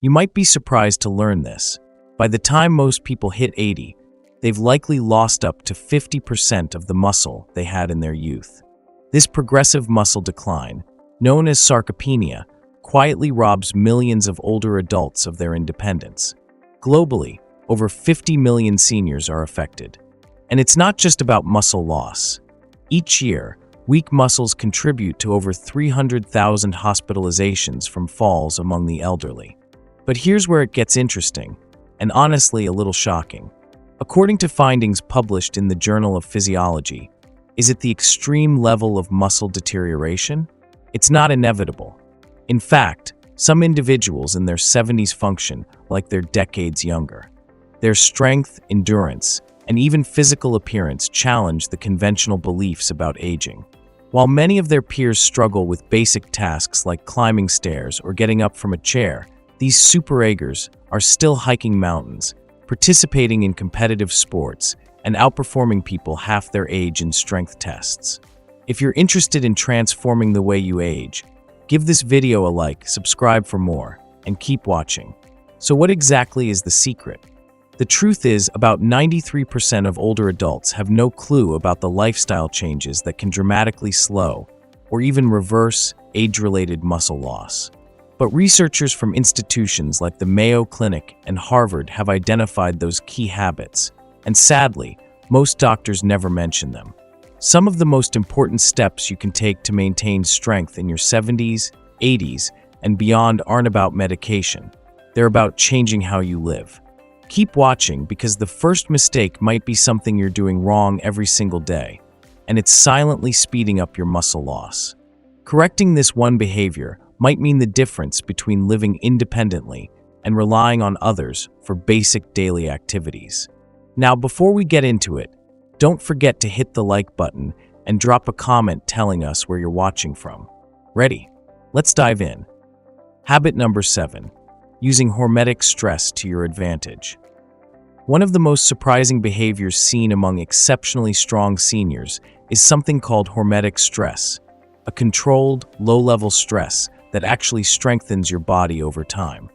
You might be surprised to learn this. By the time most people hit 80, they've likely lost up to 50% of the muscle they had in their youth. This progressive muscle decline, known as sarcopenia, quietly robs millions of older adults of their independence. Globally, over 50 million seniors are affected. And it's not just about muscle loss. Each year, weak muscles contribute to over 300,000 hospitalizations from falls among the elderly. But here's where it gets interesting, and honestly a little shocking. According to findings published in the Journal of Physiology, is it the extreme level of muscle deterioration? It's not inevitable. In fact, some individuals in their 70s function like they're decades younger. Their strength, endurance, and even physical appearance challenge the conventional beliefs about aging. While many of their peers struggle with basic tasks like climbing stairs or getting up from a chair, these superagers are still hiking mountains, participating in competitive sports, and outperforming people half their age in strength tests. If you're interested in transforming the way you age, give this video a like, subscribe for more, and keep watching. So what exactly is the secret? The truth is, about 93% of older adults have no clue about the lifestyle changes that can dramatically slow or even reverse age-related muscle loss. But researchers from institutions like the Mayo Clinic and Harvard have identified those key habits, and sadly, most doctors never mention them. Some of the most important steps you can take to maintain strength in your 70s, 80s, and beyond aren't about medication. They're about changing how you live. Keep watching because the first mistake might be something you're doing wrong every single day, and it's silently speeding up your muscle loss. Correcting this one behavior might mean the difference between living independently and relying on others for basic daily activities. Now, before we get into it, don't forget to hit the like button and drop a comment telling us where you're watching from. Ready? Let's dive in. Habit number 7. Using hormetic stress to your advantage. One of the most surprising behaviors seen among exceptionally strong seniors is something called hormetic stress, a controlled, low-level stress that actually strengthens your body over time.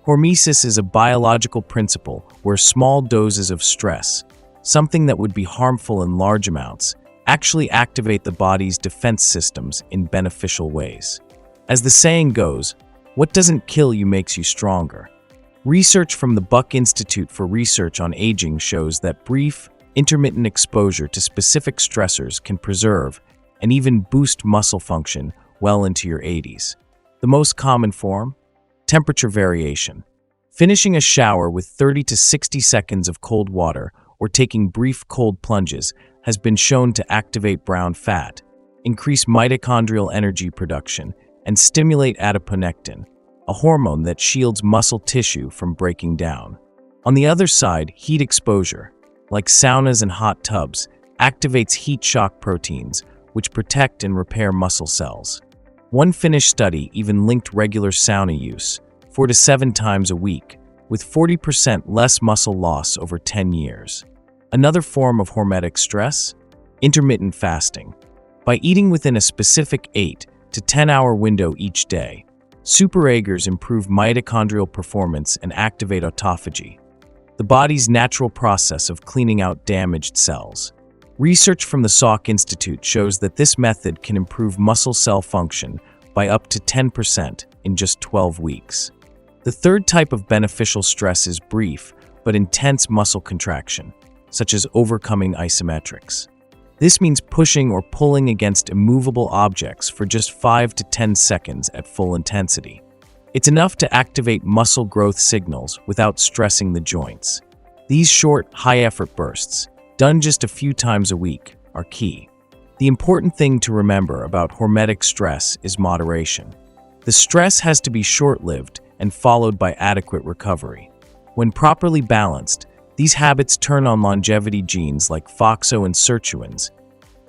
Hormesis is a biological principle where small doses of stress, something that would be harmful in large amounts, actually activate the body's defense systems in beneficial ways. As the saying goes, what doesn't kill you makes you stronger. Research from the Buck Institute for Research on Aging shows that brief, intermittent exposure to specific stressors can preserve and even boost muscle function well into your 80s. The most common form? Temperature variation. Finishing a shower with 30 to 60 seconds of cold water or taking brief cold plunges has been shown to activate brown fat, increase mitochondrial energy production, and stimulate adiponectin, a hormone that shields muscle tissue from breaking down. On the other side, heat exposure, like saunas and hot tubs, activates heat shock proteins, which protect and repair muscle cells. One Finnish study even linked regular sauna use, 4 to 7 times a week, with 40% less muscle loss over 10 years. Another form of hormetic stress? Intermittent fasting. By eating within a specific 8 to 10-hour window each day, superagers improve mitochondrial performance and activate autophagy, the body's natural process of cleaning out damaged cells. Research from the Salk Institute shows that this method can improve muscle cell function by up to 10% in just 12 weeks. The third type of beneficial stress is brief but intense muscle contraction, such as overcoming isometrics. This means pushing or pulling against immovable objects for just 5 to 10 seconds at full intensity. It's enough to activate muscle growth signals without stressing the joints. These short, high-effort bursts, done just a few times a week, are key. The important thing to remember about hormetic stress is moderation. The stress has to be short-lived and followed by adequate recovery. When properly balanced, these habits turn on longevity genes like FOXO and sirtuins,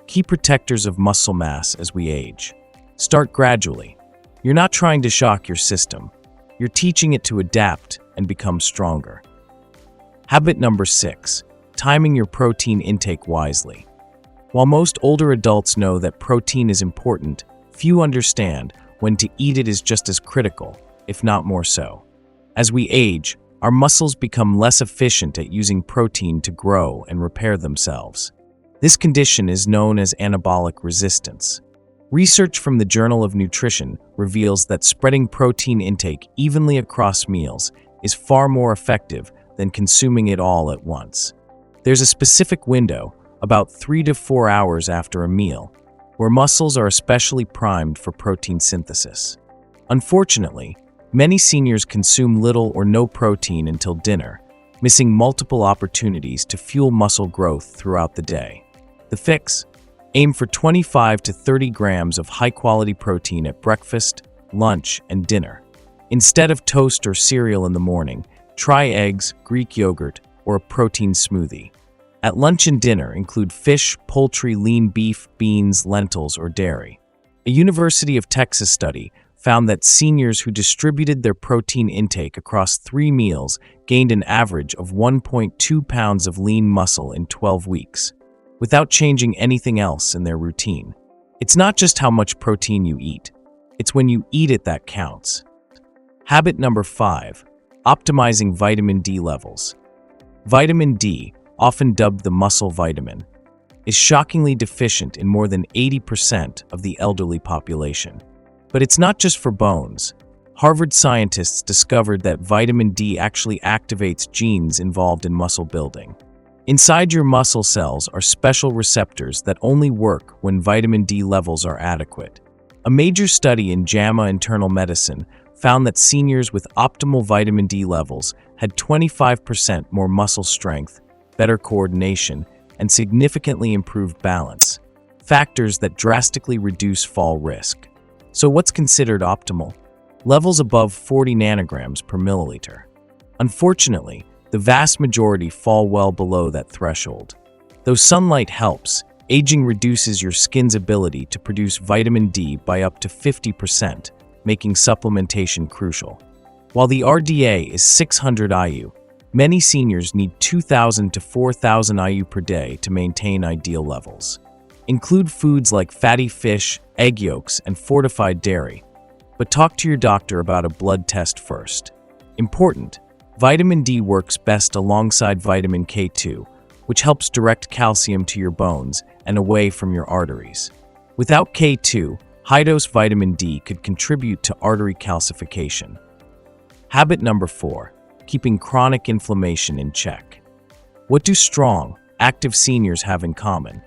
key protectors of muscle mass as we age. Start gradually. You're not trying to shock your system. You're teaching it to adapt and become stronger. Habit number 6. Timing your protein intake wisely. While most older adults know that protein is important, few understand when to eat it is just as critical, if not more so. As we age, our muscles become less efficient at using protein to grow and repair themselves. This condition is known as anabolic resistance. Research from the Journal of Nutrition reveals that spreading protein intake evenly across meals is far more effective than consuming it all at once. There's a specific window, about 3 to 4 hours after a meal, where muscles are especially primed for protein synthesis. Unfortunately, many seniors consume little or no protein until dinner, missing multiple opportunities to fuel muscle growth throughout the day. The fix? Aim for 25 to 30 grams of high-quality protein at breakfast, lunch, and dinner. Instead of toast or cereal in the morning, try eggs, Greek yogurt, or a protein smoothie. At lunch and dinner, include fish, poultry, lean beef, beans, lentils, or dairy. A University of Texas study found that seniors who distributed their protein intake across 3 meals gained an average of 1.2 pounds of lean muscle in 12 weeks, without changing anything else in their routine. It's not just how much protein you eat, it's when you eat it that counts. Habit number 5, optimizing vitamin D levels. Vitamin D, often dubbed the muscle vitamin, is shockingly deficient in more than 80% of the elderly population. But it's not just for bones. Harvard scientists discovered that vitamin D actually activates genes involved in muscle building. Inside your muscle cells are special receptors that only work when vitamin D levels are adequate. A major study in JAMA Internal Medicine found that seniors with optimal vitamin D levels had 25% more muscle strength, better coordination, and significantly improved balance, factors that drastically reduce fall risk. So what's considered optimal? Levels above 40 nanograms per milliliter. Unfortunately, the vast majority fall well below that threshold. Though sunlight helps, aging reduces your skin's ability to produce vitamin D by up to 50%, making supplementation crucial. While the RDA is 600 IU, many seniors need 2,000 to 4,000 IU per day to maintain ideal levels. Include foods like fatty fish, egg yolks, and fortified dairy, but talk to your doctor about a blood test first. Important, vitamin D works best alongside vitamin K2, which helps direct calcium to your bones and away from your arteries. Without K2, high-dose vitamin D could contribute to artery calcification. Habit number 4, keeping chronic inflammation in check. What do strong, active seniors have in common?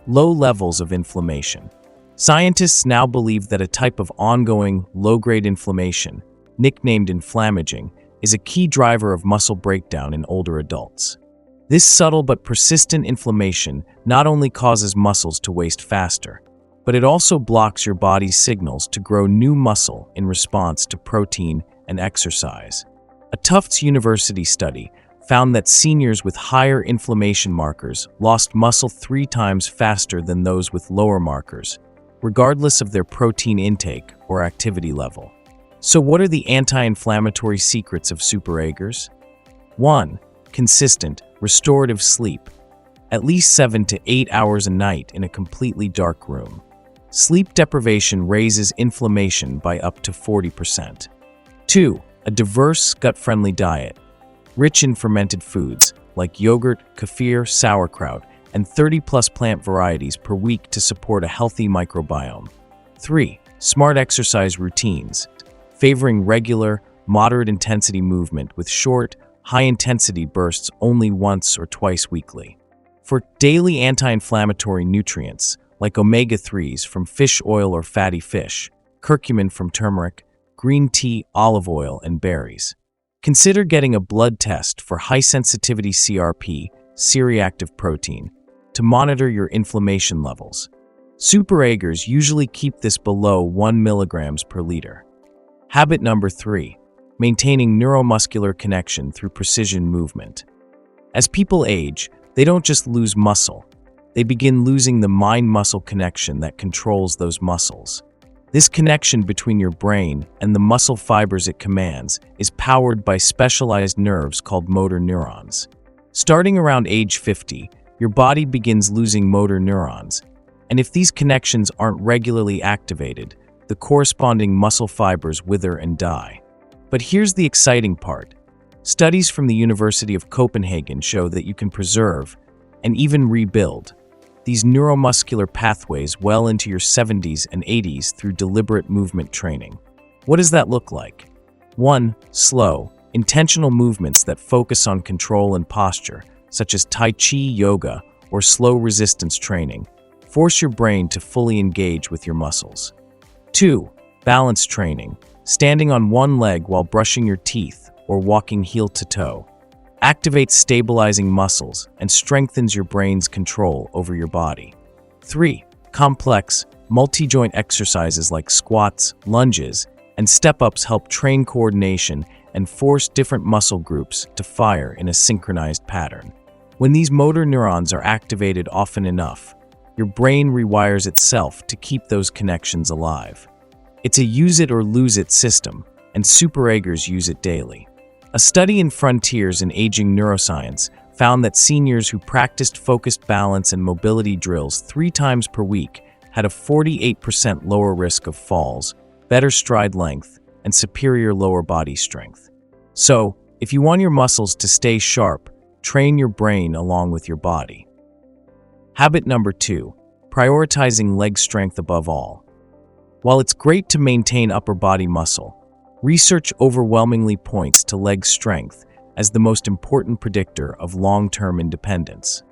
Low levels of inflammation. Scientists now believe that a type of ongoing, low-grade inflammation, nicknamed inflammaging, is a key driver of muscle breakdown in older adults. This subtle but persistent inflammation not only causes muscles to waste faster, but it also blocks your body's signals to grow new muscle in response to protein and exercise. A Tufts University study found that seniors with higher inflammation markers lost muscle 3 times faster than those with lower markers, regardless of their protein intake or activity level. So what are the anti-inflammatory secrets of superagers? 1. Consistent, restorative sleep. At least 7 to 8 hours a night in a completely dark room. Sleep deprivation raises inflammation by up to 40%. 2. A diverse, gut-friendly diet. Rich in fermented foods like yogurt, kefir, sauerkraut, and 30+ plant varieties per week to support a healthy microbiome. 3. Smart exercise routines, favoring regular, moderate-intensity movement with short, high-intensity bursts only once or twice weekly. For daily anti-inflammatory nutrients, like omega-3s from fish oil or fatty fish, curcumin from turmeric, green tea, olive oil, and berries. Consider getting a blood test for high-sensitivity CRP, C-reactive protein, to monitor your inflammation levels. Superagers usually keep this below 1 mg per liter. Habit number 3, maintaining neuromuscular connection through precision movement. As people age, they don't just lose muscle, they begin losing the mind-muscle connection that controls those muscles. This connection between your brain and the muscle fibers it commands is powered by specialized nerves called motor neurons. Starting around age 50, your body begins losing motor neurons, and if these connections aren't regularly activated, the corresponding muscle fibers wither and die. But here's the exciting part. Studies from the University of Copenhagen show that you can preserve and even rebuild these neuromuscular pathways well into your 70s and 80s through deliberate movement training. What does that look like? 1. Slow, intentional movements that focus on control and posture, such as Tai Chi, yoga, or slow resistance training. Force your brain to fully engage with your muscles. 2. Balance training, standing on one leg while brushing your teeth or walking heel to toe. Activates stabilizing muscles and strengthens your brain's control over your body. 3. Complex, multi-joint exercises like squats, lunges, and step-ups help train coordination and force different muscle groups to fire in a synchronized pattern. When these motor neurons are activated often enough, your brain rewires itself to keep those connections alive. It's a use-it-or-lose-it system, and superagers use it daily. A study in Frontiers in Aging Neuroscience found that seniors who practiced focused balance and mobility drills 3 times per week had a 48% lower risk of falls, better stride length, and superior lower body strength. So, if you want your muscles to stay sharp, train your brain along with your body. Habit number 2, prioritizing leg strength above all. While it's great to maintain upper body muscle, research overwhelmingly points to leg strength as the most important predictor of long-term independence.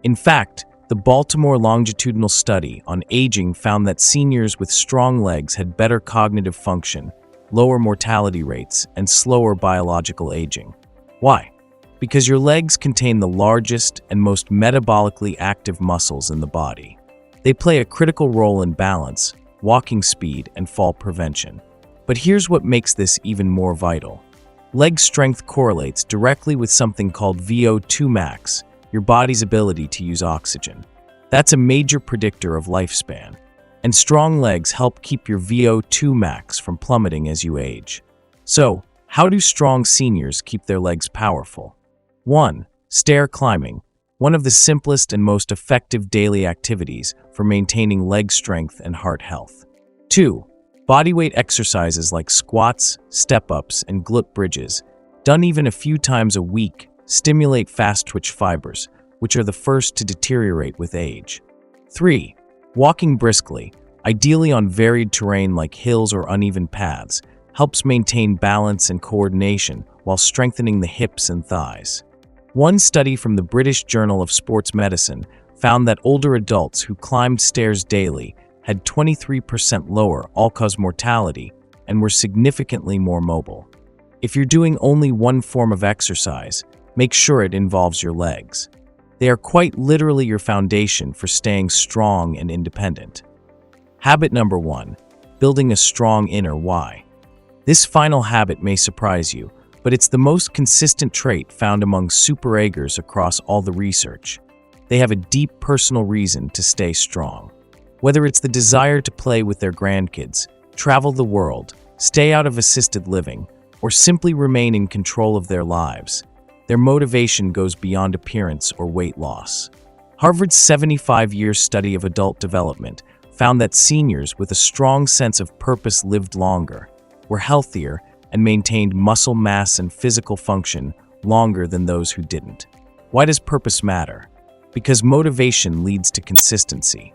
In fact, the Baltimore Longitudinal Study on Aging found that seniors with strong legs had better cognitive function, lower mortality rates, and slower biological aging. Why? Because your legs contain the largest and most metabolically active muscles in the body. They play a critical role in balance, walking speed, and fall prevention. But here's what makes this even more vital. Leg strength correlates directly with something called VO2 max, your body's ability to use oxygen. That's a major predictor of lifespan. And strong legs help keep your VO2 max from plummeting as you age. So, how do strong seniors keep their legs powerful? 1. Stair climbing, one of the simplest and most effective daily activities for maintaining leg strength and heart health. 2. Bodyweight exercises like squats, step-ups, and glute bridges, done even a few times a week, stimulate fast-twitch fibers, which are the first to deteriorate with age. 3. Walking briskly, ideally on varied terrain like hills or uneven paths, helps maintain balance and coordination while strengthening the hips and thighs. One study from the British Journal of Sports Medicine found that older adults who climbed stairs daily had 23% lower all-cause mortality and were significantly more mobile. If you're doing only one form of exercise, make sure it involves your legs. They are quite literally your foundation for staying strong and independent. Habit number 1, building a strong inner why. This final habit may surprise you, but it's the most consistent trait found among superagers across all the research. They have a deep personal reason to stay strong. Whether it's the desire to play with their grandkids, travel the world, stay out of assisted living, or simply remain in control of their lives, their motivation goes beyond appearance or weight loss. Harvard's 75-year study of adult development found that seniors with a strong sense of purpose lived longer, were healthier, and maintained muscle mass and physical function longer than those who didn't. Why does purpose matter? Because motivation leads to consistency.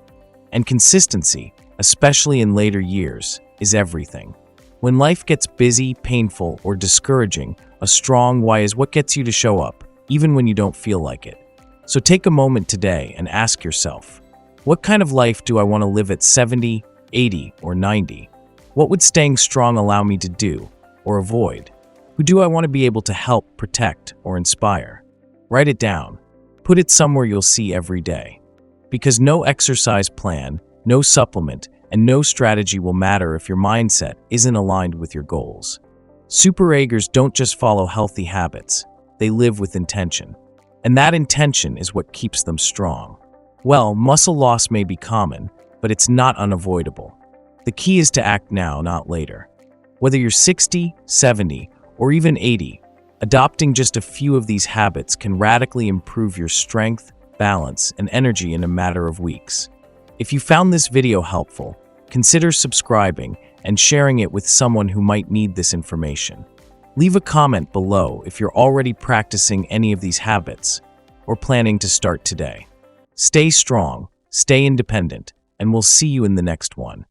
And consistency, especially in later years, is everything. When life gets busy, painful, or discouraging, a strong why is what gets you to show up, even when you don't feel like it. So take a moment today and ask yourself, what kind of life do I want to live at 70, 80, or 90? What would staying strong allow me to do or avoid? Who do I want to be able to help, protect, or inspire? Write it down. Put it somewhere you'll see every day. Because no exercise plan, no supplement, and no strategy will matter if your mindset isn't aligned with your goals. Superagers don't just follow healthy habits, they live with intention. And that intention is what keeps them strong. Well, muscle loss may be common, but it's not unavoidable. The key is to act now, not later. Whether you're 60, 70, or even 80, adopting just a few of these habits can radically improve your strength, balance, and energy in a matter of weeks. If you found this video helpful, consider subscribing and sharing it with someone who might need this information. Leave a comment below if you're already practicing any of these habits or planning to start today. Stay strong, stay independent, and we'll see you in the next one.